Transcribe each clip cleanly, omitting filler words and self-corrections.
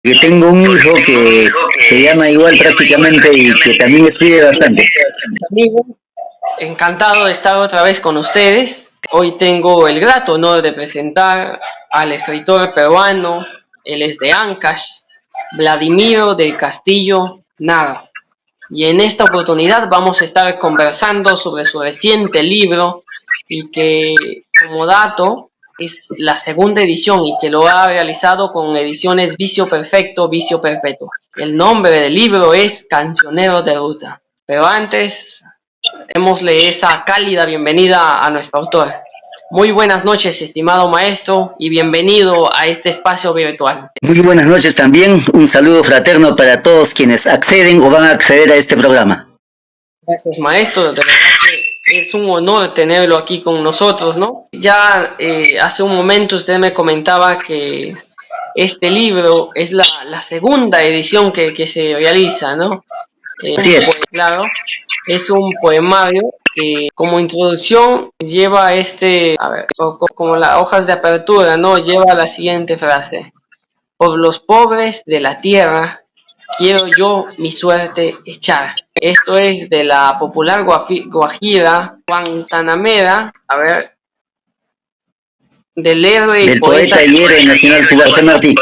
Que tengo un hijo que se llama igual prácticamente y que también escribe bastante. Amigos, encantado de estar otra vez con ustedes. Hoy tengo el grato honor de presentar al escritor peruano, él es de Ancash, Vladimiro del Castillo Nava. Y en esta oportunidad vamos a estar conversando sobre su reciente libro y que como dato es la segunda edición y que lo ha realizado con ediciones Vicio Perfecto, Vicio Perpetuo. El nombre del libro es Cancionero de Ruta. Pero antes, démosle esa cálida bienvenida a nuestro autor. Muy buenas noches, estimado maestro, y bienvenido a este espacio virtual. Muy buenas noches también, un saludo fraterno para todos quienes acceden o van a acceder a este programa. Gracias, maestro. De verdad que es un honor tenerlo aquí con nosotros, ¿no? Ya hace un momento usted me comentaba que este libro es la segunda edición que se realiza, ¿no? Así es. Claro, es un poemario que como introducción lleva a ver, como las hojas de apertura, ¿no? Lleva la siguiente frase. Por los pobres de la tierra quiero yo mi suerte echar. Esto es de la popular guajira Guantanamera, a ver, del héroe y Del poeta. poeta y héroe nacional cubano José Martí.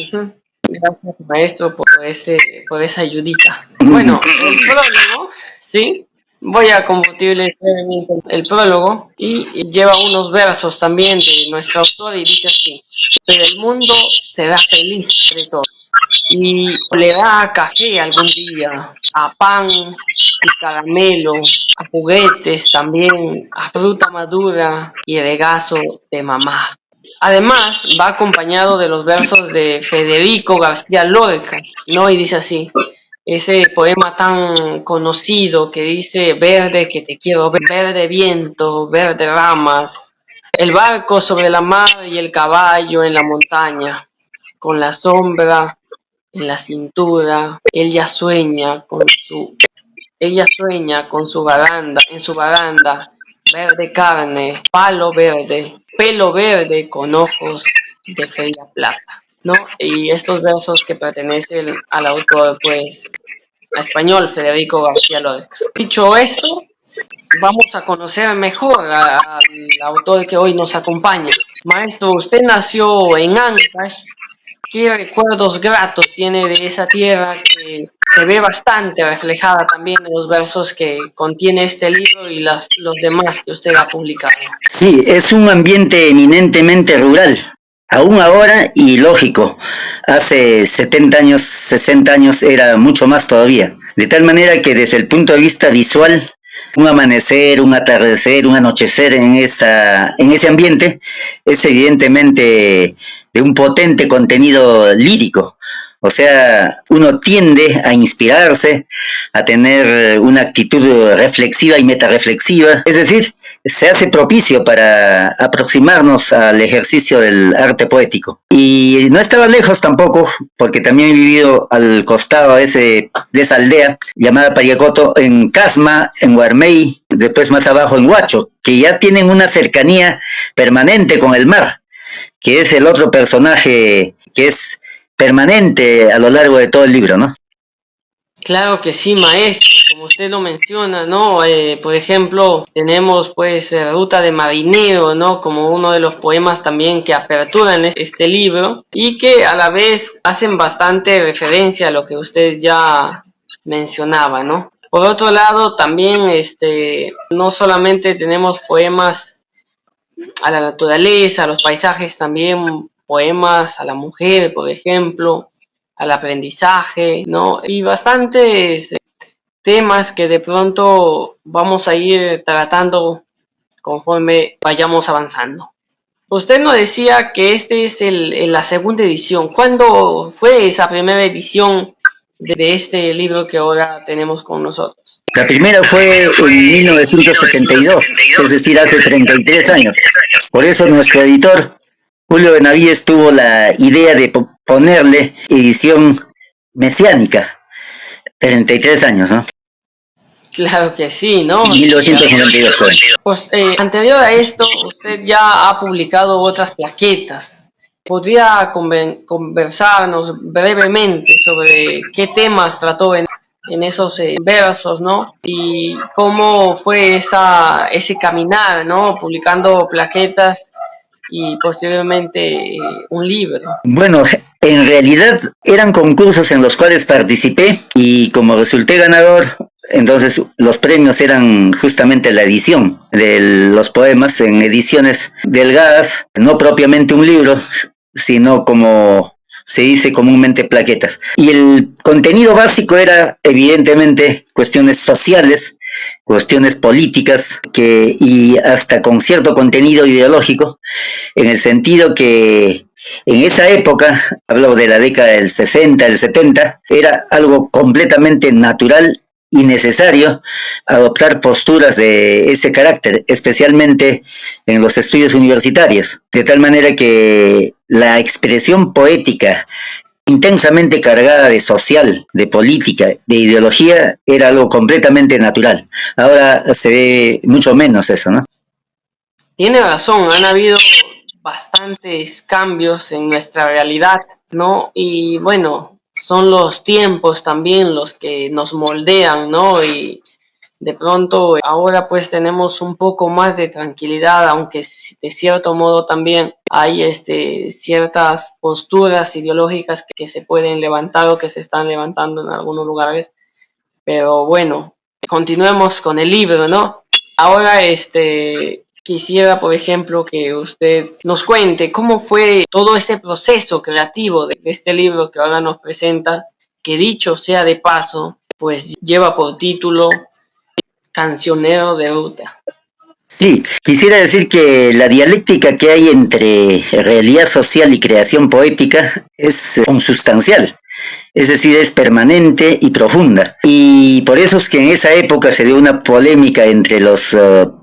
Ujú. Gracias, maestro, por esa ayudita. Bueno, el prólogo, ¿sí? Voy a compartirles brevemente el prólogo y lleva unos versos también de nuestro autor y dice así. Pero el mundo será feliz de todo y le da café algún día, a pan y caramelo, a juguetes también, a fruta madura y regazo de mamá. Además, va acompañado de los versos de Federico García Lorca, ¿no? Y dice así, ese poema tan conocido que dice, verde que te quiero ver, verde viento, verde ramas, el barco sobre la mar y el caballo en la montaña, con la sombra en la cintura, ella sueña con su baranda, en su baranda, verde carne, pelo verde con ojos de feria plata, ¿no? Y estos versos que pertenecen al autor, pues, a español, Federico García Lorca. Dicho esto, vamos a conocer mejor al autor que hoy nos acompaña. Maestro, usted nació en Ancash. ¿Qué recuerdos gratos tiene de esa tierra que se ve bastante reflejada también en los versos que contiene este libro y los demás que usted ha publicado? Sí, es un ambiente eminentemente rural, aún ahora y lógico. Hace 70 años, 60 años era mucho más todavía. De tal manera que desde el punto de vista visual, un amanecer, un atardecer, un anochecer en ese ambiente es evidentemente de un potente contenido lírico. O sea, uno tiende a inspirarse, a tener una actitud reflexiva y metareflexiva, es decir, se hace propicio para aproximarnos al ejercicio del arte poético. Y no estaba lejos tampoco, porque también he vivido al costado de esa aldea llamada Pariacoto, en Casma, en Guarmey, después más abajo en Huacho, que ya tienen una cercanía permanente con el mar, que es el otro personaje que es permanente a lo largo de todo el libro, ¿no? Claro que sí, maestro, como usted lo menciona, ¿no? Por ejemplo, tenemos pues Ruta de Marinero, ¿no? Como uno de los poemas también que aperturan este libro y que a la vez hacen bastante referencia a lo que usted ya mencionaba, ¿no? Por otro lado, también no solamente tenemos poemas a la naturaleza, a los paisajes, también poemas a la mujer, por ejemplo, al aprendizaje, ¿no? Y bastantes temas que de pronto vamos a ir tratando conforme vayamos avanzando. Usted nos decía que este es la segunda edición. ¿Cuándo fue esa primera edición de este libro que ahora tenemos con nosotros? La primera fue en 1972, es decir, hace 33 años. Por eso nuestro editor, Julio Benavides, tuvo la idea de ponerle edición mesiánica, 33 años, ¿no? Claro que sí, ¿no? 1992 fue. Pues, anterior a esto, usted ya ha publicado otras plaquetas. ¿Podría conversarnos brevemente sobre qué temas trató en esos versos, ¿no? Y cómo fue ese caminar, ¿no? Publicando plaquetas y posteriormente un libro. Bueno, en realidad eran concursos en los cuales participé y como resulté ganador, entonces los premios eran justamente la edición de los poemas en ediciones delgadas, no propiamente un libro, sino como se dice comúnmente plaquetas. Y el contenido básico era evidentemente cuestiones sociales, cuestiones políticas y hasta con cierto contenido ideológico, en el sentido que en esa época, hablo de la década del 60, del 70, era algo completamente natural y necesario adoptar posturas de ese carácter, especialmente en los estudios universitarios, de tal manera que la expresión poética intensamente cargada de social, de política, de ideología, era algo completamente natural. Ahora se ve mucho menos eso, ¿no? Tiene razón, han habido bastantes cambios en nuestra realidad, ¿no? Y bueno, son los tiempos también los que nos moldean, ¿no? Y de pronto ahora pues tenemos un poco más de tranquilidad, aunque de cierto modo también hay ciertas posturas ideológicas que se pueden levantar o que se están levantando en algunos lugares. Pero bueno, continuemos con el libro, ¿no? Ahora, quisiera, por ejemplo, que usted nos cuente cómo fue todo ese proceso creativo de este libro que ahora nos presenta, que dicho sea de paso, pues lleva por título Cancionero de Ruta. Sí, quisiera decir que la dialéctica que hay entre realidad social y creación poética es consustancial, es decir, es permanente y profunda. Y por eso es que en esa época se dio una polémica entre los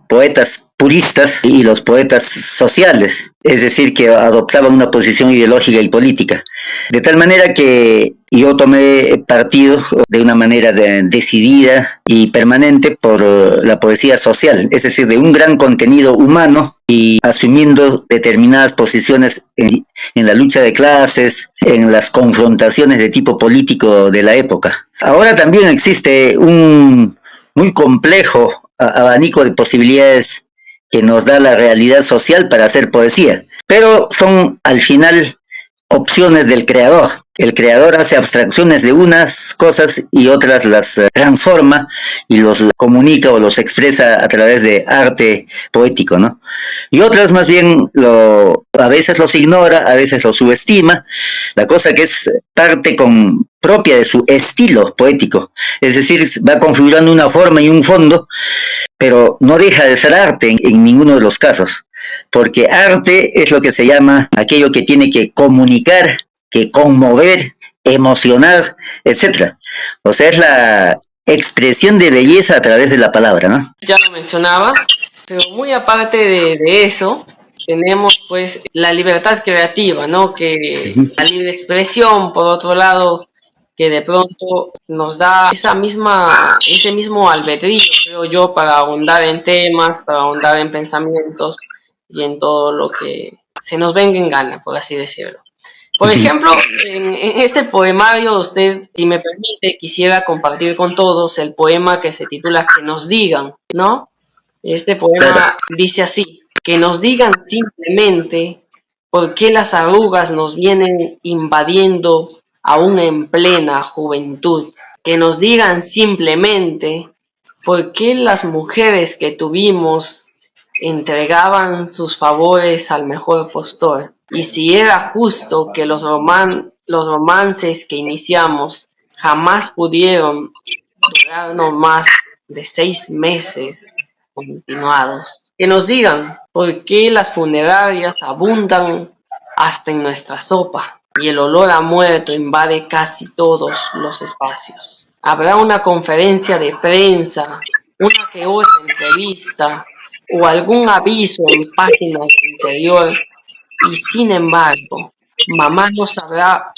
poetas puristas y los poetas sociales, es decir, que adoptaban una posición ideológica y política. De tal manera que yo tomé partido de una manera decidida y permanente por la poesía social, es decir, de un gran contenido humano y asumiendo determinadas posiciones en la lucha de clases, en las confrontaciones de tipo político de la época. Ahora también existe un muy complejo abanico de posibilidades que nos da la realidad social para hacer poesía, pero son al final opciones del creador. El creador hace abstracciones de unas cosas y otras las transforma y los comunica o los expresa a través de arte poético, ¿no? Y otras más bien a veces los ignora, a veces los subestima, la cosa que es parte propia de su estilo poético, es decir, va configurando una forma y un fondo, pero no deja de ser arte en ninguno de los casos, porque arte es lo que se llama aquello que tiene que comunicar, que conmover, emocionar, etcétera. O sea, es la expresión de belleza a través de la palabra, ¿no? Ya lo mencionaba, pero muy aparte de eso, tenemos pues la libertad creativa, ¿no? Que la libre expresión, por otro lado, que de pronto nos da ese mismo albedrío, creo yo, para ahondar en temas, para ahondar en pensamientos y en todo lo que se nos venga en gana, por así decirlo. Por ejemplo, en este poemario, usted, si me permite, quisiera compartir con todos el poema que se titula Que nos digan, ¿no? Este poema dice así: que nos digan simplemente por qué las arrugas nos vienen invadiendo aún en plena juventud. Que nos digan simplemente por qué las mujeres que tuvimos entregaban sus favores al mejor postor. Y si era justo que los romances que iniciamos jamás pudieron durarnos más de 6 meses continuados. Que nos digan por qué las funerarias abundan hasta en nuestra sopa y el olor a muerto invade casi todos los espacios. Habrá una conferencia de prensa, una que otra entrevista o algún aviso en páginas del interior y sin embargo, mamá no sabrá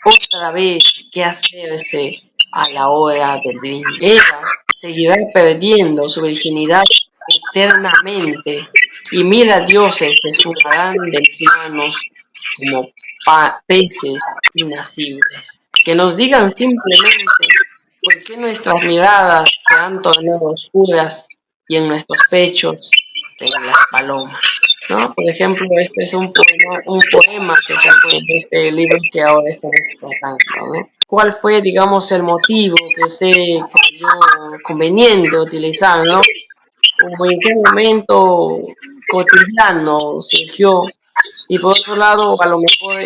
otra vez qué hacerse a la hora del brindis. Ella seguirá perdiendo su virginidad eternamente y mil dioses se sumarán de mis manos como peces inacibles, que nos digan simplemente por qué nuestras miradas se han tornado oscuras y en nuestros pechos en las palomas. ¿No? Por ejemplo, este es un poema que se encuentra en este libro que ahora estamos tratando, ¿no? ¿Cuál fue, digamos, el motivo que usted creyó conveniente utilizar, ¿no? O en qué momento cotidiano surgió. Y por otro lado, a lo mejor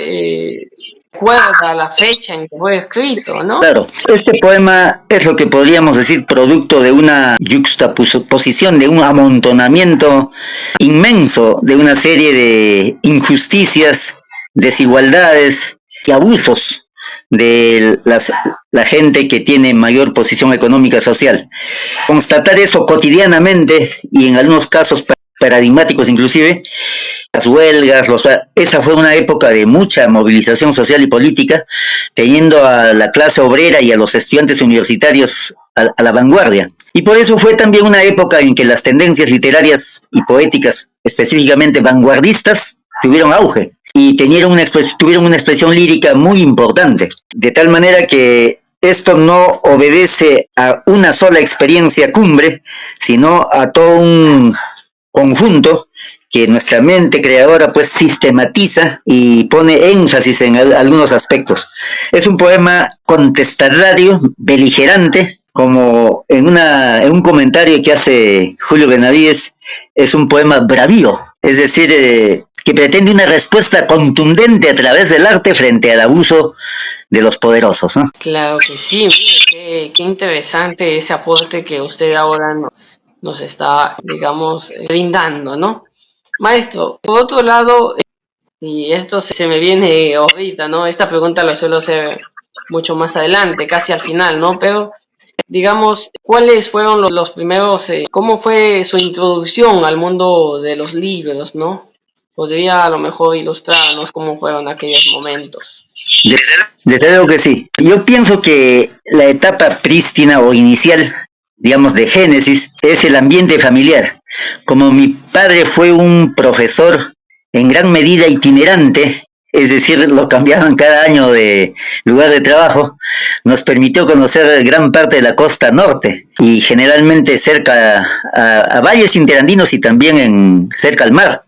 recuerda la fecha en que fue escrito, ¿no? Claro, este poema es lo que podríamos decir producto de una yuxtaposición, de un amontonamiento inmenso de una serie de injusticias, desigualdades y abusos de la gente que tiene mayor posición económica social. Constatar eso cotidianamente y en algunos casos paradigmáticos inclusive, las huelgas, esa fue una época de mucha movilización social y política, teniendo a la clase obrera y a los estudiantes universitarios a la vanguardia. Y por eso fue también una época en que las tendencias literarias y poéticas, específicamente vanguardistas, tuvieron auge y tuvieron una expresión lírica muy importante, de tal manera que esto no obedece a una sola experiencia cumbre, sino a todo un conjunto que nuestra mente creadora pues sistematiza y pone énfasis en algunos aspectos. Es un poema contestatario, beligerante, como en un comentario que hace Julio Benavides, es un poema bravío, es decir, que pretende una respuesta contundente a través del arte frente al abuso de los poderosos, ¿no? Claro que sí, mire, qué interesante ese aporte que usted ahora nos está, digamos, brindando, ¿no? Maestro, por otro lado, y esto se me viene ahorita, ¿no? Esta pregunta la suelo hacer mucho más adelante, casi al final, ¿no? Pero, digamos, ¿cuáles fueron los primeros, cómo fue su introducción al mundo de los libros, ¿no? Podría a lo mejor ilustrarnos cómo fueron aquellos momentos. Desde luego que sí. Yo pienso que la etapa prístina o inicial, digamos, de génesis, es el ambiente familiar. Como mi padre fue un profesor en gran medida itinerante, es decir, lo cambiaban cada año de lugar de trabajo, nos permitió conocer gran parte de la costa norte y generalmente cerca a valles interandinos y también cerca al mar.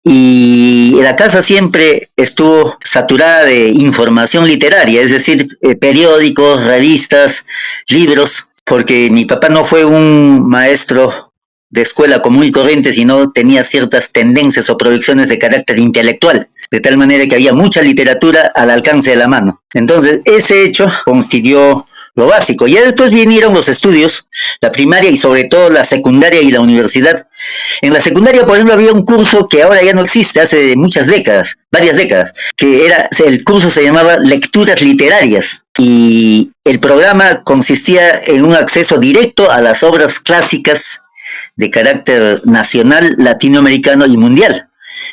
Y la casa siempre estuvo saturada de información literaria, es decir, periódicos, revistas, libros, porque mi papá no fue un maestro de escuela común y corriente, sino tenía ciertas tendencias o proyecciones de carácter intelectual, de tal manera que había mucha literatura al alcance de la mano. Entonces, ese hecho constituyó lo básico. Ya después vinieron los estudios, la primaria y sobre todo la secundaria y la universidad. En la secundaria, por ejemplo, había un curso que ahora ya no existe, hace muchas décadas, varias décadas, el curso se llamaba Lecturas Literarias y el programa consistía en un acceso directo a las obras clásicas de carácter nacional, latinoamericano y mundial.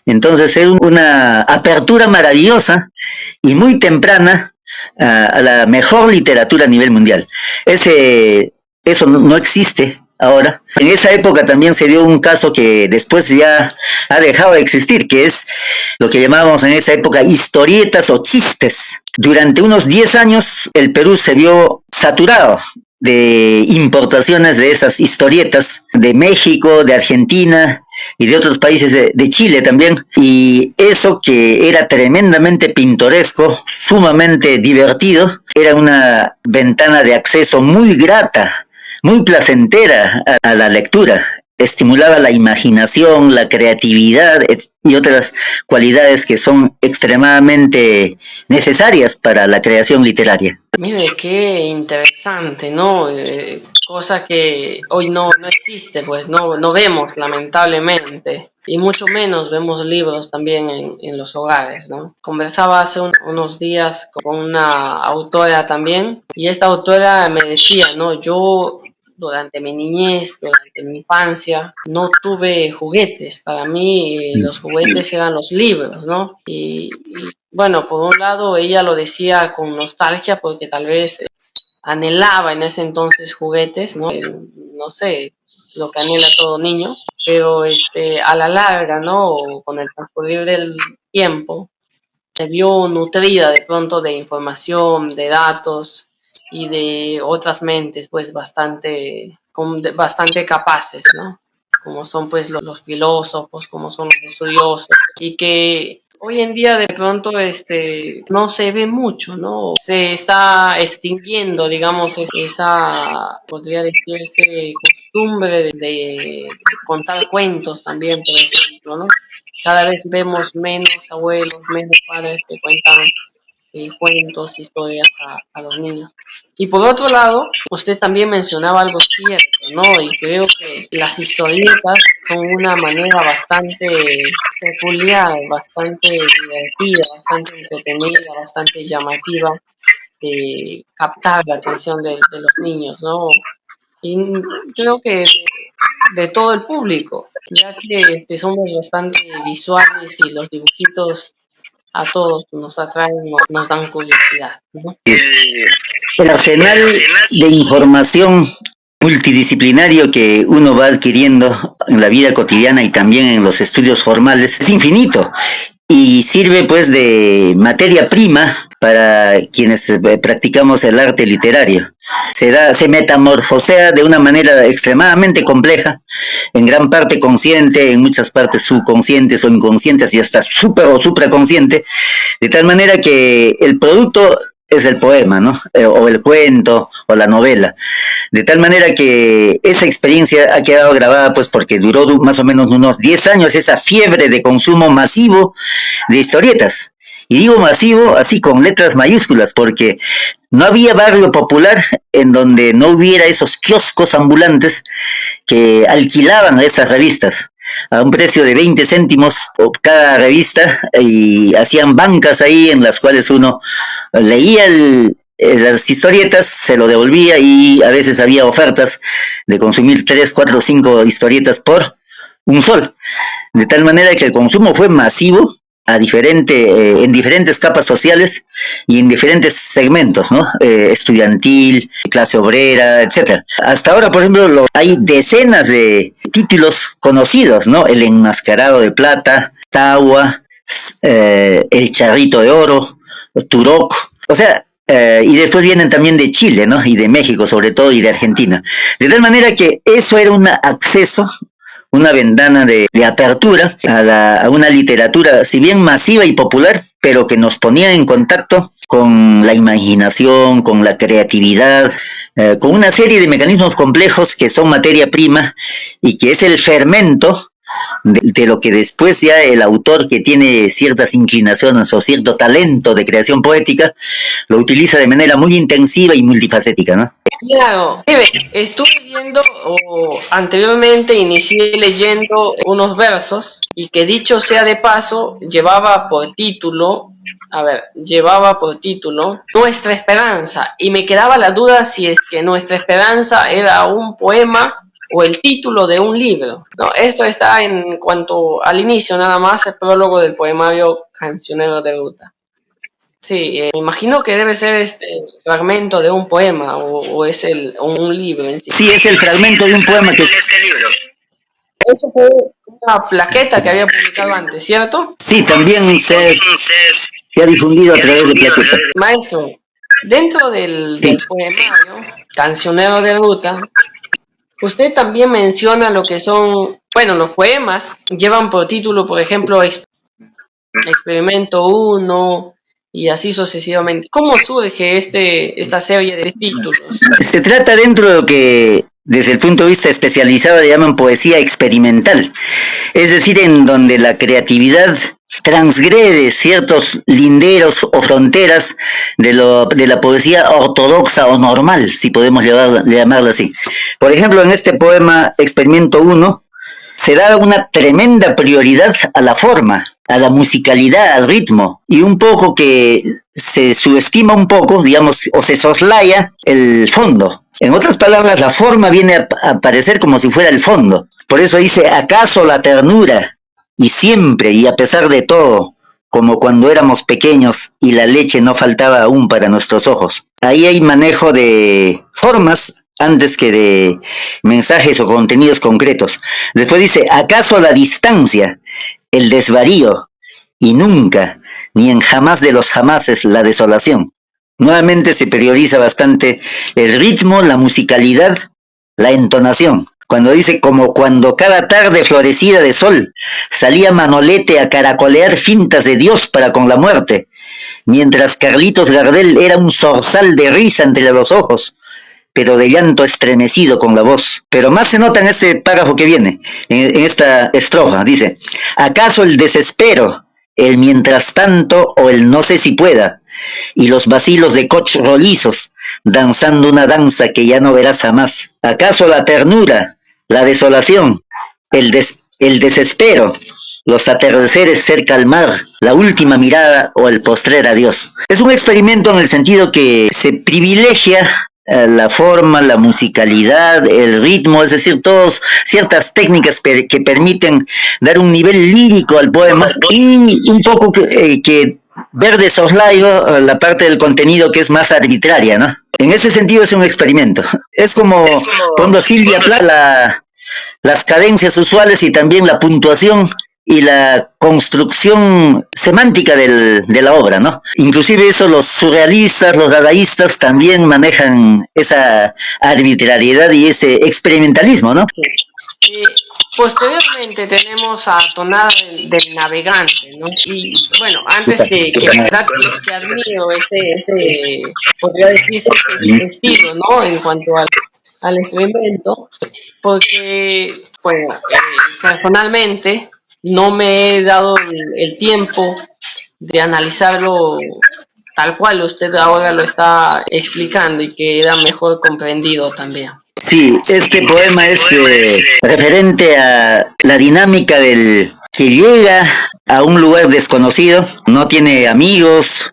Entonces es una apertura maravillosa y muy temprana a la mejor literatura a nivel mundial. Eso no existe ahora. En esa época también se dio un caso que después ya ha dejado de existir, que es lo que llamábamos en esa época historietas o chistes. Durante unos 10 años el Perú se vio saturado de importaciones de esas historietas de México, de Argentina y de otros países de Chile también. Y eso que era tremendamente pintoresco, sumamente divertido, era una ventana de acceso muy grata, muy placentera a la lectura. Estimulaba la imaginación, la creatividad y otras cualidades que son extremadamente necesarias para la creación literaria. Mire, qué interesante, ¿no? Cosa que hoy no existe, pues no vemos, lamentablemente. Y mucho menos vemos libros también en los hogares, ¿no? Conversaba hace unos días con una autora también, y esta autora me decía, ¿no? Yo durante mi niñez, durante mi infancia, no tuve juguetes. Para mí los juguetes eran los libros, ¿no? Y bueno, por un lado ella lo decía con nostalgia porque tal vez anhelaba en ese entonces juguetes, ¿no? No sé, lo que anhela todo niño, pero a la larga, ¿no? Con el transcurrir del tiempo, se vio nutrida de pronto de información, de datos y de otras mentes pues bastante capaces, ¿no? Como son pues los filósofos, como son los estudiosos, y que hoy en día de pronto no se ve mucho, ¿no? Se está extinguiendo, digamos, esa, podría decirse, costumbre de contar cuentos también, por ejemplo, ¿no? Cada vez vemos menos abuelos, menos padres que cuentan cuentos, historias a los niños. Y por otro lado, usted también mencionaba algo cierto, ¿no? Y creo que las historietas son una manera bastante peculiar, bastante divertida, bastante entretenida, bastante llamativa de captar la atención de los niños, ¿no? Y creo que de todo el público, ya que somos bastante visuales y los dibujitos a todos nos atraen, nos dan curiosidad, ¿no? El arsenal de información multidisciplinario que uno va adquiriendo en la vida cotidiana y también en los estudios formales es infinito y sirve pues de materia prima para quienes practicamos el arte literario. Se metamorfosea de una manera extremadamente compleja, en gran parte consciente, en muchas partes subconscientes o inconscientes y hasta super o supraconsciente, de tal manera que el producto es el poema, ¿no? O el cuento o la novela. De tal manera que esa experiencia ha quedado grabada, pues porque duró más o menos unos 10 años esa fiebre de consumo masivo de historietas. Y digo masivo así con letras mayúsculas, porque no había barrio popular en donde no hubiera esos kioscos ambulantes que alquilaban esas revistas a un precio de 20 céntimos cada revista y hacían bancas ahí en las cuales uno leía las historietas, se lo devolvía y a veces había ofertas de consumir 3, 4, 5 historietas por un sol. De tal manera que el consumo fue masivo en diferentes capas sociales y en diferentes segmentos, ¿no? Estudiantil, clase obrera, etcétera. Hasta ahora, por ejemplo, hay decenas de títulos conocidos, ¿no? El enmascarado de plata, Tawa, El charrito de oro, Turok, o sea, y después vienen también de Chile, ¿no? Y de México, sobre todo, y de Argentina. De tal manera que eso era un acceso, una ventana de apertura a una literatura, si bien masiva y popular, pero que nos ponía en contacto con la imaginación, con la creatividad, con una serie de mecanismos complejos que son materia prima y que es el fermento de lo que después ya el autor que tiene ciertas inclinaciones o cierto talento de creación poética lo utiliza de manera muy intensiva y multifacética, ¿no? Claro, estuve viendo o anteriormente inicié leyendo unos versos y que dicho sea de paso llevaba por título Nuestra Esperanza y me quedaba la duda si es que Nuestra Esperanza era un poema o el título de un libro. No, esto está en cuanto al inicio nada más, el prólogo del poemario Cancionero de Ruta. Sí, imagino que debe ser este fragmento de un poema o es un libro en sí. Sí, es el fragmento de un poema que es este libro. Eso fue una plaqueta que había publicado antes, ¿cierto? Sí, también se ha difundido a través de plaquetas. Maestro, dentro del poemario Cancionero de Ruta, usted también menciona lo que son, bueno, los poemas llevan por título, por ejemplo, Experimento 1 y así sucesivamente. ¿Cómo surge esta serie de títulos? Se trata dentro de lo que desde el punto de vista especializado le llaman poesía experimental, es decir, en donde la creatividad transgrede ciertos linderos o fronteras de la poesía ortodoxa o normal, si podemos llamarla así. Por ejemplo, en este poema Experimento 1 se da una tremenda prioridad a la forma, a la musicalidad, al ritmo, y un poco que se subestima un poco, digamos, o se soslaya el fondo. En otras palabras, la forma viene a aparecer como si fuera el fondo. Por eso dice, ¿acaso la ternura? Y siempre, y a pesar de todo, como cuando éramos pequeños y la leche no faltaba aún para nuestros ojos. Ahí hay manejo de formas antes que de mensajes o contenidos concretos. Después dice, ¿acaso la distancia, el desvarío? Y nunca, ni en jamás de los jamases la desolación. Nuevamente se prioriza bastante el ritmo, la musicalidad, la entonación. Cuando dice como cuando cada tarde florecida de sol salía Manolete a caracolear fintas de Dios para con la muerte, mientras Carlitos Gardel era un zorzal de risa entre los ojos, pero de llanto estremecido con la voz. Pero más se nota en este párrafo que viene, en esta estrofa, dice, ¿acaso el desespero, el mientras tanto o el no sé si pueda, y los vacilos de coch rolizos, danzando una danza que ya no verás jamás? ¿Acaso la ternura, la desolación, el desespero, los atardeceres cerca al mar, la última mirada o el postrer adiós? Es un experimento en el sentido que se privilegia la forma, la musicalidad, el ritmo, es decir, todas ciertas técnicas que permiten dar un nivel lírico al poema y un poco que ver de soslayo la parte del contenido que es más arbitraria, ¿no? En ese sentido es un experimento. Es como cuando Silvia Plath las cadencias usuales y también la puntuación y la construcción semántica de la obra, ¿no? Inclusive eso los surrealistas, los dadaístas también manejan esa arbitrariedad y ese experimentalismo, ¿no? Posteriormente tenemos a Tonada del Navegante, ¿no? Y bueno, antes que admiro ese podría decirse ese estilo, ¿no? En cuanto al experimento, porque, bueno, personalmente no me he dado el tiempo de analizarlo tal cual usted ahora lo está explicando y queda mejor comprendido también. Sí, este poema es referente a la dinámica del que llega a un lugar desconocido, no tiene amigos,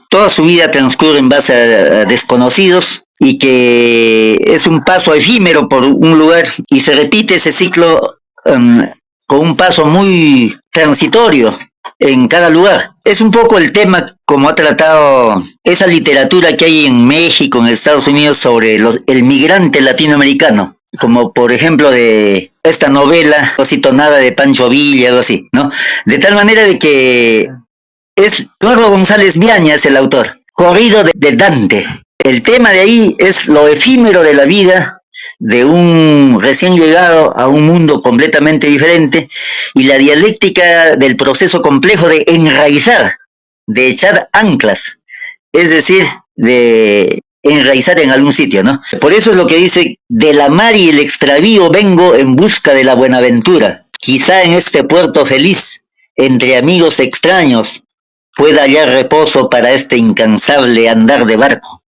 toda su vida transcurre en base a desconocidos y que es un paso efímero por un lugar y se repite ese ciclo con un paso muy transitorio en cada lugar. Es un poco el tema como ha tratado esa literatura que hay en México, en Estados Unidos sobre el migrante latinoamericano, como por ejemplo de esta novela Tonada de Pancho Villa, algo así, ¿no? De tal manera de que es Eduardo González Viañas el autor, corrido de Dante. El tema de ahí es lo efímero de la vida de un recién llegado a un mundo completamente diferente y la dialéctica del proceso complejo de enraizar, de echar anclas, es decir, de enraizar en algún sitio, ¿no? Por eso es lo que dice, de la mar y el extravío vengo en busca de la buenaventura, quizá en este puerto feliz, entre amigos extraños, pueda hallar reposo para este incansable andar de barco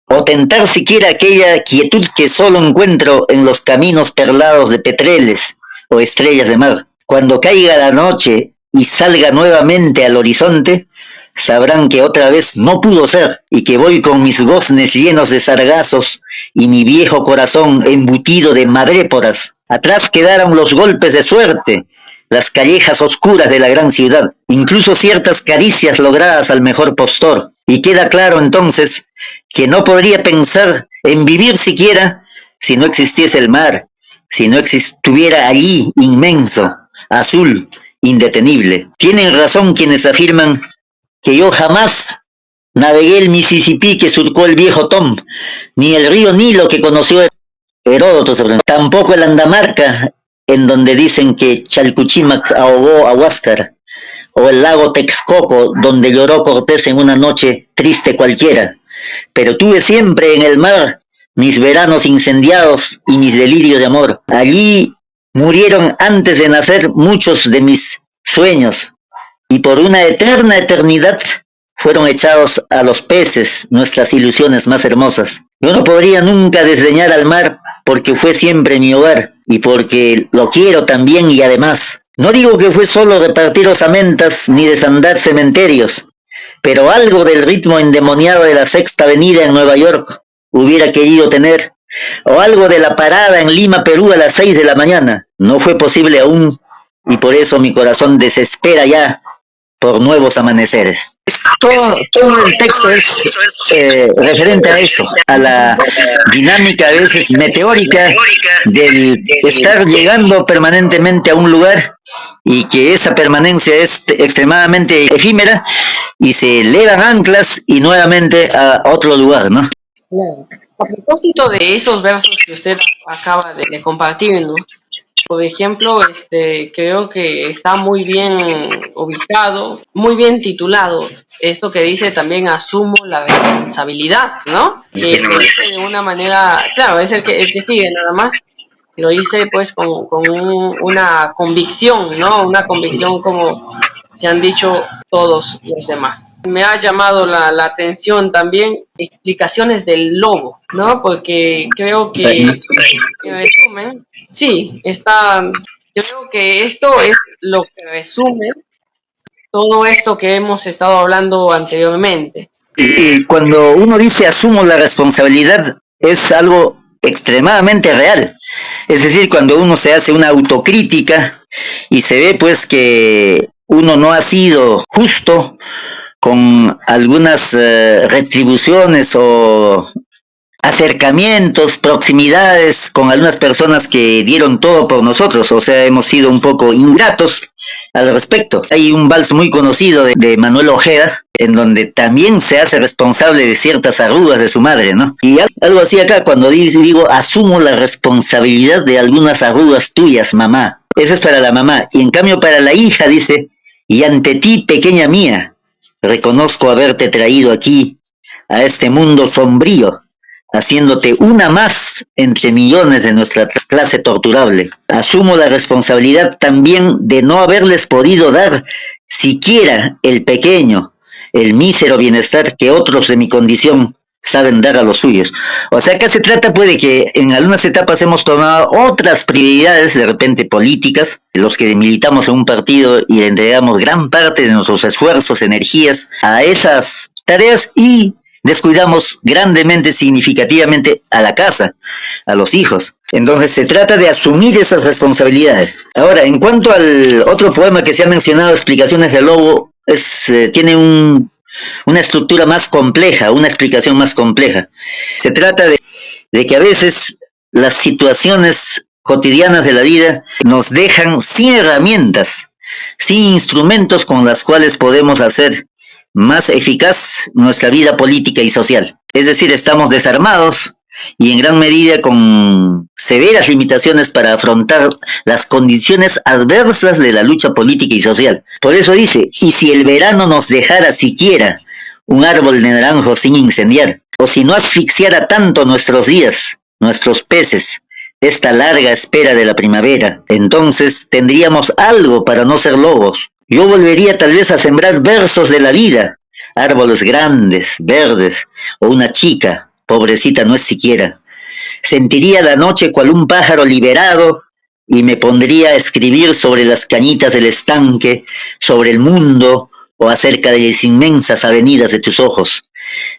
o tentar siquiera aquella quietud que solo encuentro en los caminos perlados de petreles o estrellas de mar. Cuando caiga la noche y salga nuevamente al horizonte, sabrán que otra vez no pudo ser y que voy con mis goznes llenos de sargazos y mi viejo corazón embutido de madréporas. Atrás quedaron los golpes de suerte, las callejas oscuras de la gran ciudad, incluso ciertas caricias logradas al mejor postor. Y queda claro entonces que no podría pensar en vivir siquiera si no existiese el mar, si no estuviera allí inmenso, azul, indetenible. Tienen razón quienes afirman que yo jamás navegué el Mississippi que surcó el viejo Tom, ni el río Nilo que conoció Heródoto, tampoco el Andamarca, en donde dicen que Chalcuchimac ahogó a Huáscar, o el lago Texcoco, donde lloró Cortés en una noche triste cualquiera. Pero tuve siempre en el mar mis veranos incendiados y mis delirios de amor. Allí murieron antes de nacer muchos de mis sueños, y por una eterna eternidad fueron echados a los peces nuestras ilusiones más hermosas. Yo no podría nunca desdeñar al mar porque fue siempre mi hogar y porque lo quiero también y además. No digo que fue solo repartir osamentas ni desandar cementerios, pero algo del ritmo endemoniado de la Sexta Avenida en Nueva York hubiera querido tener, o algo de la parada en Lima, Perú a las 6 de la mañana. No fue posible aún y por eso mi corazón desespera ya por nuevos amaneceres. Todo el texto es referente a eso, a la dinámica a veces meteórica del estar llegando permanentemente a un lugar y que esa permanencia es extremadamente efímera y se elevan anclas y nuevamente a otro lugar, ¿no? Claro. A propósito de esos versos que usted acaba de compartirnos, por ejemplo, creo que está muy bien ubicado, muy bien titulado. Esto que dice también asumo la responsabilidad, ¿no? Que lo dice de una manera, claro, es el que sigue nada más. Lo hice pues una convicción, ¿no? Una convicción como se han dicho todos los demás. Me ha llamado la atención también explicaciones del lobo, ¿no? Porque creo que en resumen, sí, creo que esto es lo que resume todo esto que hemos estado hablando anteriormente. Y cuando uno dice asumo la responsabilidad, es algo extremadamente real. Es decir, cuando uno se hace una autocrítica y se ve pues que uno no ha sido justo con algunas retribuciones o acercamientos, proximidades con algunas personas que dieron todo por nosotros, o sea, hemos sido un poco ingratos al respecto. Hay un vals muy conocido de Manuel Ojeda, en donde también se hace responsable de ciertas arrugas de su madre, ¿no? Y algo así acá, cuando digo, asumo la responsabilidad de algunas arrugas tuyas, mamá. Eso es para la mamá. Y en cambio para la hija dice, y ante ti, pequeña mía, reconozco haberte traído aquí, a este mundo sombrío, haciéndote una más entre millones de nuestra clase torturable. Asumo la responsabilidad también de no haberles podido dar siquiera el pequeño, el mísero bienestar que otros de mi condición saben dar a los suyos. O sea, acá se trata puede que en algunas etapas hemos tomado otras prioridades, de repente políticas, los que militamos en un partido y le entregamos gran parte de nuestros esfuerzos, energías a esas tareas y descuidamos grandemente, significativamente a la casa, a los hijos. Entonces se trata de asumir esas responsabilidades. Ahora, en cuanto al otro poema que se ha mencionado, Explicaciones del Lobo, tiene una estructura más compleja, una explicación más compleja. Se trata de que a veces las situaciones cotidianas de la vida nos dejan sin herramientas, sin instrumentos con las cuales podemos hacer más eficaz nuestra vida política y social. Es decir, estamos desarmados y en gran medida con severas limitaciones para afrontar las condiciones adversas de la lucha política y social. Por eso dice, y si el verano nos dejara siquiera un árbol de naranjo sin incendiar, o si no asfixiara tanto nuestros días, nuestros peces, esta larga espera de la primavera, entonces tendríamos algo para no ser lobos. Yo volvería tal vez a sembrar versos de la vida, árboles grandes, verdes, o una chica, pobrecita no es siquiera. Sentiría la noche cual un pájaro liberado y me pondría a escribir sobre las cañitas del estanque, sobre el mundo o acerca de las inmensas avenidas de tus ojos,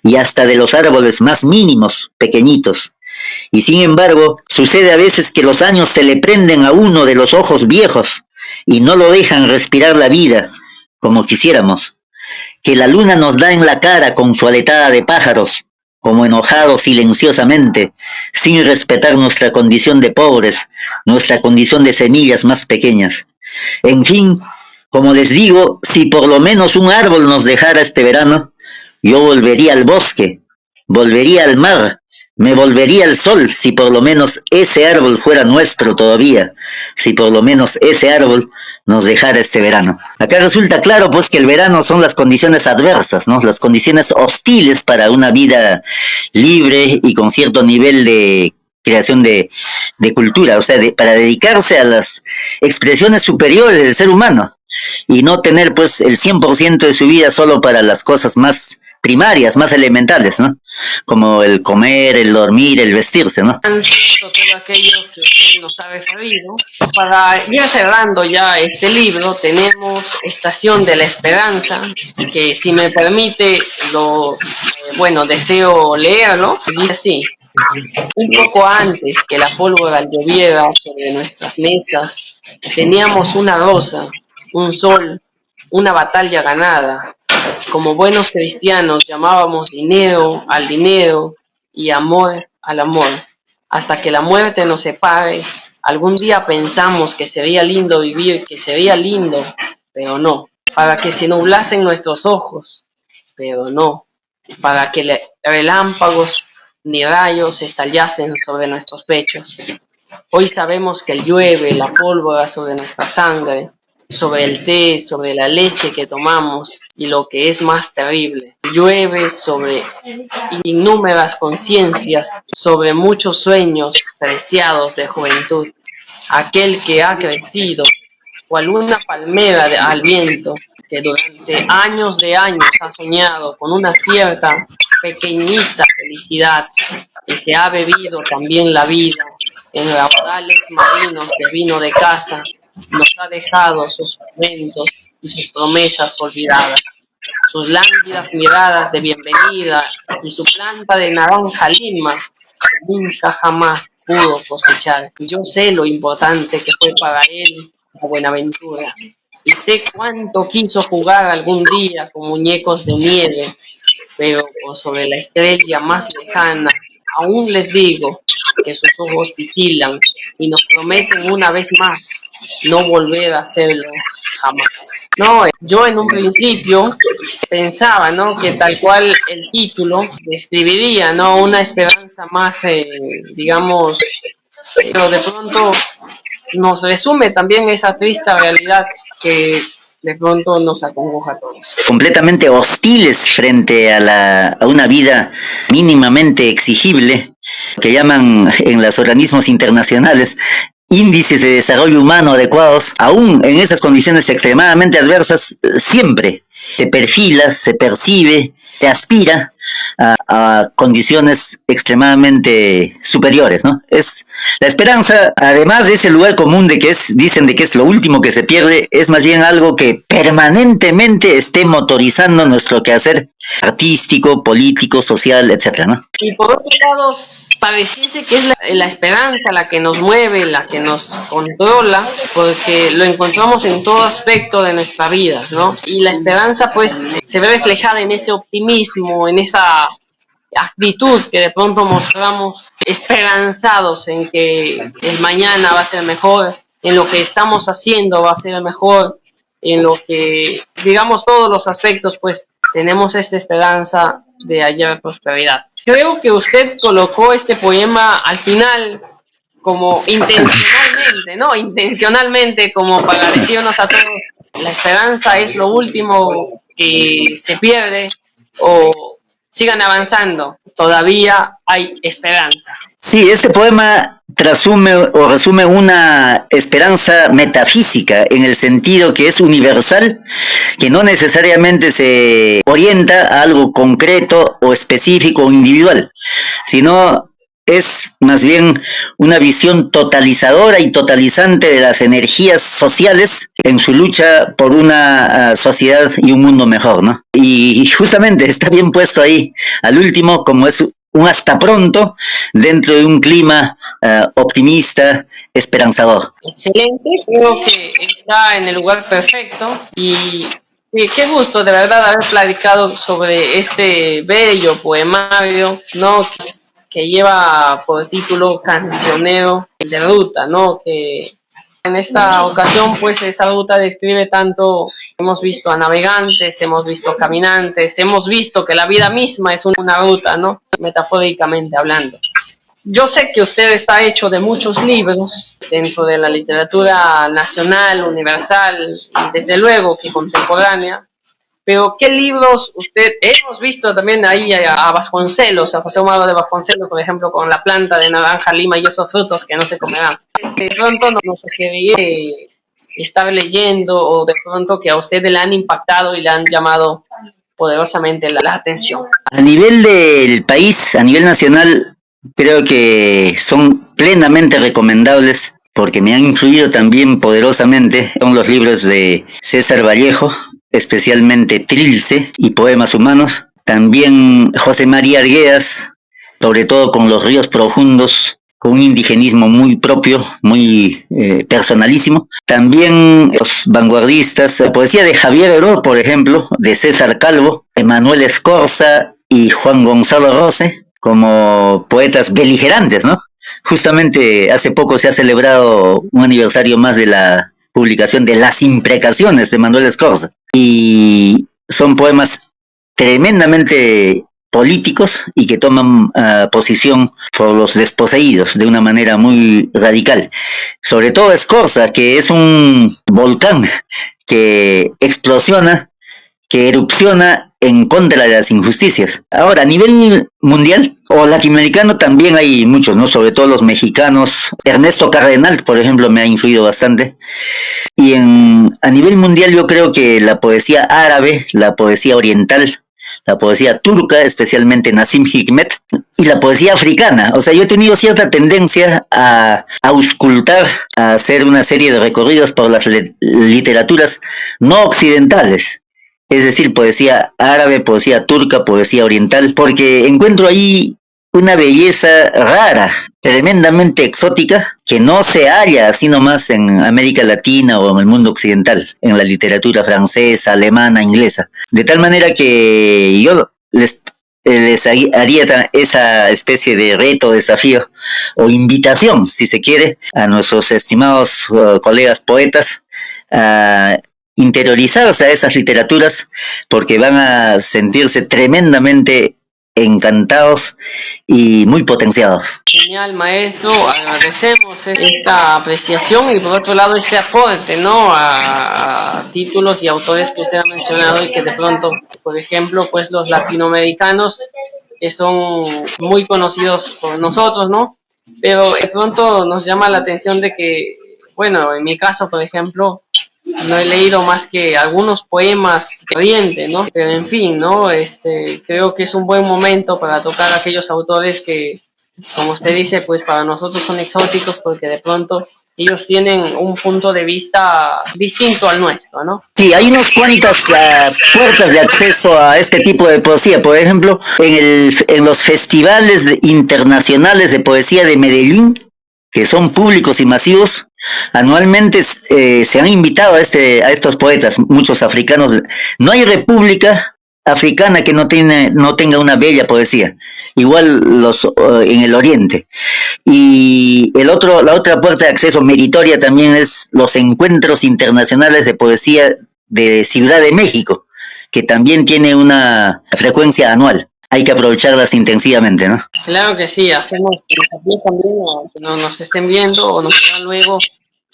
y hasta de los árboles más mínimos, pequeñitos. Y sin embargo, sucede a veces que los años se le prenden a uno de los ojos viejos y no lo dejan respirar la vida como quisiéramos, que la luna nos da en la cara con su aletada de pájaros, como enojados silenciosamente, sin respetar nuestra condición de pobres, nuestra condición de semillas más pequeñas. En fin, como les digo, si por lo menos un árbol nos dejara este verano, yo volvería al bosque, volvería al mar, me volvería al sol si por lo menos ese árbol fuera nuestro todavía, si por lo menos ese árbol nos dejara este verano. Acá resulta claro pues que el verano son las condiciones adversas, ¿no? Las condiciones hostiles para una vida libre y con cierto nivel de creación de cultura, o sea, para dedicarse a las expresiones superiores del ser humano y no tener pues el 100% de su vida solo para las cosas más primarias, más elementales, ¿no? Como el comer, el dormir, el vestirse, ¿no? Todo aquello que usted nos ha referido. Para ir cerrando ya este libro, tenemos Estación de la Esperanza, que si me permite, deseo leerlo. Dice así: un poco antes que la pólvora lloviera sobre nuestras mesas, teníamos una rosa, un sol, una batalla ganada. Como buenos cristianos llamábamos dinero al dinero y amor al amor. Hasta que la muerte nos separe, algún día pensamos que sería lindo vivir, que sería lindo, pero no. Para que se nublasen nuestros ojos, pero no. Para que relámpagos ni rayos estallasen sobre nuestros pechos. Hoy sabemos que llueve la pólvora sobre nuestra sangre, sobre el té, sobre la leche que tomamos y lo que es más terrible, llueve sobre innúmeras conciencias, sobre muchos sueños preciados de juventud. Aquel que ha crecido, cual una palmera al viento, que durante años de años ha soñado con una cierta pequeñita felicidad y que ha bebido también la vida en raudales marinos de vino de casa, nos ha dejado sus fragmentos y sus promesas olvidadas, sus lánguidas miradas de bienvenida y su planta de naranja lima que nunca jamás pudo cosechar. Yo sé lo importante que fue para él esa Buenaventura y sé cuánto quiso jugar algún día con muñecos de nieve, pero por sobre la estrella más lejana, aún les digo que sus ojos titilan y nos prometen una vez más no volver a hacerlo jamás. No, yo en un principio pensaba, ¿no? Que tal cual el título describiría, ¿no? Una esperanza más, digamos, pero de pronto nos resume también esa triste realidad que de pronto nos acongoja a todos. Completamente hostiles frente a una vida mínimamente exigible, que llaman en los organismos internacionales índices de desarrollo humano adecuados, aún en esas condiciones extremadamente adversas, siempre se perfila, se percibe, se aspira a condiciones extremadamente superiores, ¿no? Es la esperanza, además de ese lugar común de que dicen de que es lo último que se pierde, es más bien algo que permanentemente esté motorizando nuestro quehacer artístico, político, social, etcétera, ¿no? Y por otro lado, pareciese que es la esperanza la que nos mueve, la que nos controla, porque lo encontramos en todo aspecto de nuestra vida, ¿no? Y la esperanza, pues, se ve reflejada en ese optimismo, en esa actitud que de pronto mostramos esperanzados en que el mañana va a ser mejor, en lo que estamos haciendo va a ser mejor, en lo que, digamos, todos los aspectos, pues tenemos esta esperanza de hallar prosperidad. Creo que usted colocó este poema al final como intencionalmente, ¿no? Intencionalmente, como para decirnos a todos, la esperanza es lo último que se pierde o sigan avanzando, todavía hay esperanza. Sí, este poema trasume o resume una esperanza metafísica en el sentido que es universal, que no necesariamente se orienta a algo concreto o específico o individual, sino es más bien una visión totalizadora y totalizante de las energías sociales en su lucha por una sociedad y un mundo mejor, ¿no? Y justamente está bien puesto ahí al último como es un hasta pronto dentro de un clima optimista, esperanzador. Excelente, creo que está en el lugar perfecto y qué gusto de verdad haber platicado sobre este bello poemario, ¿no? Que lleva por título Cancionero de Ruta, ¿no? Que en esta ocasión, pues, esa ruta describe tanto, hemos visto a navegantes, hemos visto caminantes, hemos visto que la vida misma es una ruta, ¿no? Metafóricamente hablando. Yo sé que usted está hecho de muchos libros dentro de la literatura nacional, universal y desde luego que contemporánea, pero ¿qué libros usted, hemos visto también ahí a Vasconcelos, a José Omar de Vasconcelos, por ejemplo, con la planta de naranja lima y esos frutos que no se comerán? De pronto no se quería estar leyendo o de pronto que a usted le han impactado y le han llamado poderosamente la atención. A nivel del país, a nivel nacional, creo que son plenamente recomendables porque me han influido también poderosamente. Son los libros de César Vallejo, especialmente Trilce y Poemas Humanos. También José María Arguedas, sobre todo con Los Ríos Profundos, con un indigenismo muy propio, muy personalísimo. También los vanguardistas, la poesía de Javier Heró, por ejemplo, de César Calvo, Emanuel Escorza y Juan Gonzalo Rose, como poetas beligerantes, ¿no? Justamente hace poco se ha celebrado un aniversario más de la publicación de Las Imprecaciones de Manuel Escorza. Y son poemas tremendamente políticos y que toman posición por los desposeídos de una manera muy radical. Sobre todo Escorza, que es un volcán que explosiona, que erupciona en contra de las injusticias. Ahora, a nivel mundial o latinoamericano también hay muchos, ¿no? Sobre todo los mexicanos. Ernesto Cardenal, por ejemplo, me ha influido bastante. Y a nivel mundial yo creo que la poesía árabe, la poesía oriental, la poesía turca, especialmente Nassim Hikmet, y la poesía africana. O sea, yo he tenido cierta tendencia a auscultar, a hacer una serie de recorridos por las literaturas no occidentales. Es decir, poesía árabe, poesía turca, poesía oriental, porque encuentro ahí una belleza rara, tremendamente exótica, que no se halla así nomás en América Latina o en el mundo occidental, en la literatura francesa, alemana, inglesa. De tal manera que yo les haría esa especie de reto, desafío o invitación, si se quiere, a nuestros estimados colegas poetas a interiorizarse a esas literaturas, porque van a sentirse tremendamente encantados y muy potenciados. Genial, maestro, agradecemos esta apreciación y por otro lado este aporte, ¿no? A títulos y autores que usted ha mencionado y que de pronto, por ejemplo, pues los latinoamericanos que son muy conocidos por nosotros, ¿no? Pero de pronto nos llama la atención de que, bueno, en mi caso, por ejemplo, no he leído más que algunos poemas de Oriente, ¿no? Pero en fin, ¿no? Creo que es un buen momento para tocar a aquellos autores que, como usted dice, pues para nosotros son exóticos porque de pronto ellos tienen un punto de vista distinto al nuestro, ¿no? Sí, hay unas cuantas puertas de acceso a este tipo de poesía. Por ejemplo, en los festivales internacionales de poesía de Medellín, que son públicos y masivos, anualmente se han invitado a estos poetas, muchos africanos. No hay república africana que no tenga una bella poesía, igual en el oriente. Y la otra puerta de acceso meritoria también es los encuentros internacionales de poesía de Ciudad de México, que también tiene una frecuencia anual. Hay que aprovecharlas intensivamente, ¿no? Claro que sí, hacemos también a que no nos estén viendo o nos vean luego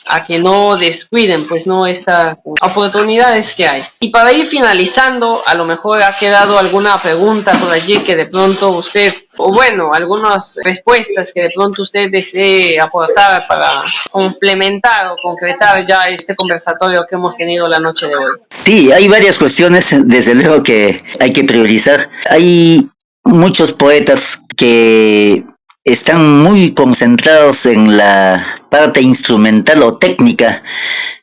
a que no descuiden pues no estas oportunidades que hay. Y para ir finalizando, a lo mejor ha quedado alguna pregunta por allí que de pronto usted, o bueno, algunas respuestas que de pronto usted desee aportar para complementar o concretar ya este conversatorio que hemos tenido la noche de hoy. Sí, hay varias cuestiones, desde luego que hay que priorizar. Hay muchos poetas que están muy concentrados en la parte instrumental o técnica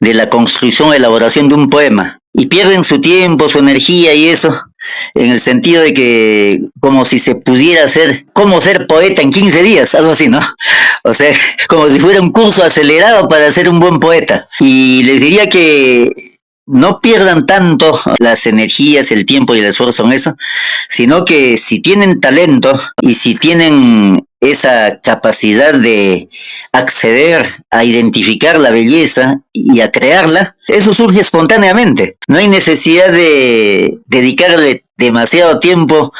de la construcción, elaboración de un poema y pierden su tiempo, su energía y eso, en el sentido de que como si se pudiera hacer, cómo ser poeta en 15 días, algo así, ¿no? O sea, como si fuera un curso acelerado para ser un buen poeta. Y les diría que no pierdan tanto las energías, el tiempo y el esfuerzo en eso, sino que si tienen talento y si tienen esa capacidad de acceder a identificar la belleza y a crearla, eso surge espontáneamente. No hay necesidad de dedicarle demasiado tiempo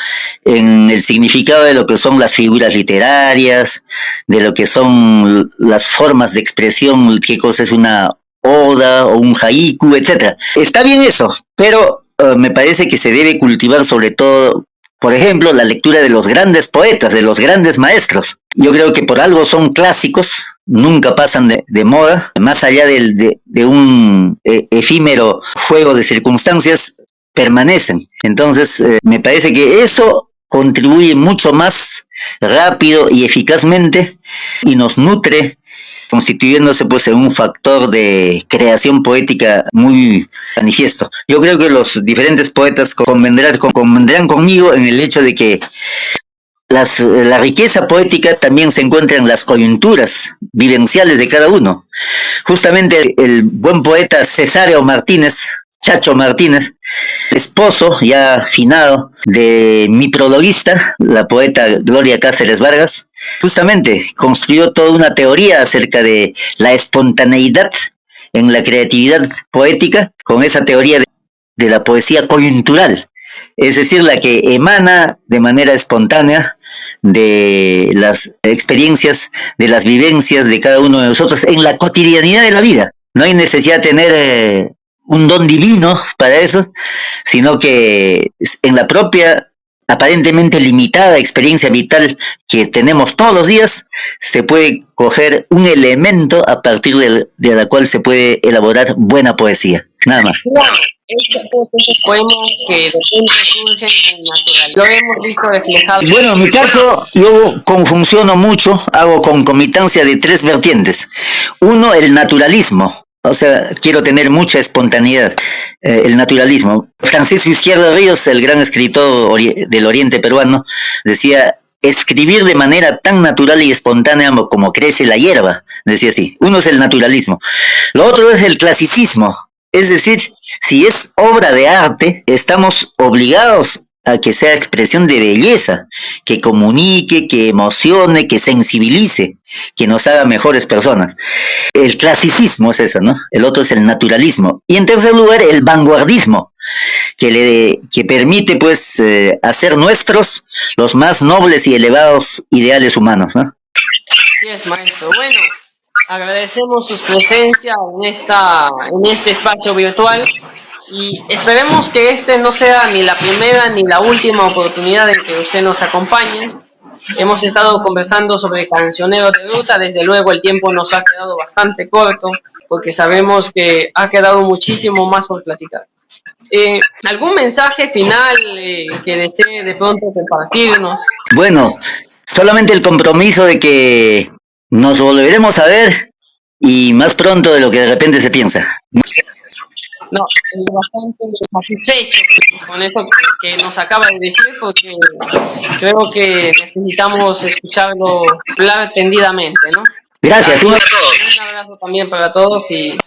en el significado de lo que son las figuras literarias, de lo que son las formas de expresión, qué cosa es una oda o un haiku, etcétera. Está bien eso, pero me parece que se debe cultivar sobre todo, por ejemplo, la lectura de los grandes poetas, de los grandes maestros. Yo creo que por algo son clásicos, nunca pasan de moda, más allá de un efímero juego de circunstancias, permanecen. Entonces, me parece que eso contribuye mucho más rápido y eficazmente y nos nutre, constituyéndose pues en un factor de creación poética muy manifiesto. Yo creo que los diferentes poetas convendrán conmigo en el hecho de que la riqueza poética también se encuentra en las coyunturas vivenciales de cada uno. Justamente el buen poeta Cesáreo Martínez, Chacho Martínez, esposo ya finado de mi prologuista, la poeta Gloria Cáceres Vargas, justamente construyó toda una teoría acerca de la espontaneidad en la creatividad poética con esa teoría de la poesía coyuntural, es decir, la que emana de manera espontánea de las experiencias, de las vivencias de cada uno de nosotros en la cotidianidad de la vida. No hay necesidad de tener un don divino para eso, sino que en la propia aparentemente limitada experiencia vital que tenemos todos los días, se puede coger un elemento a partir de la cual se puede elaborar buena poesía. Nada más. Claro, estos poemas que de repente surgen en natural. Lo hemos visto reflejado. Bueno, en mi caso, yo conjunciono mucho, hago concomitancia de tres vertientes. Uno, el naturalismo. O sea, quiero tener mucha espontaneidad, el naturalismo. Francisco Izquierdo Ríos, el gran escritor del oriente peruano, decía, escribir de manera tan natural y espontánea como crece la hierba, decía así. Uno es el naturalismo. Lo otro es el clasicismo. Es decir, si es obra de arte, estamos obligados a que sea expresión de belleza, que comunique, que emocione, que sensibilice, que nos haga mejores personas. El clasicismo es eso, ¿no? El otro es el naturalismo. Y en tercer lugar, el vanguardismo, que permite, pues, hacer nuestros los más nobles y elevados ideales humanos, ¿no? Así es, maestro. Bueno, agradecemos su presencia en este espacio virtual y esperemos que este no sea ni la primera ni la última oportunidad en que usted nos acompañe. Hemos estado conversando sobre Cancionero de Ruta, desde luego el tiempo nos ha quedado bastante corto porque sabemos que ha quedado muchísimo más por platicar. ¿Algún mensaje final que desee de pronto compartirnos? Bueno, solamente el compromiso de que nos volveremos a ver y más pronto de lo que de repente se piensa. No, estoy bastante satisfecho con esto que nos acaba de decir porque creo que necesitamos escucharlo hablar tendidamente, ¿no? Gracias, un abrazo también para todos y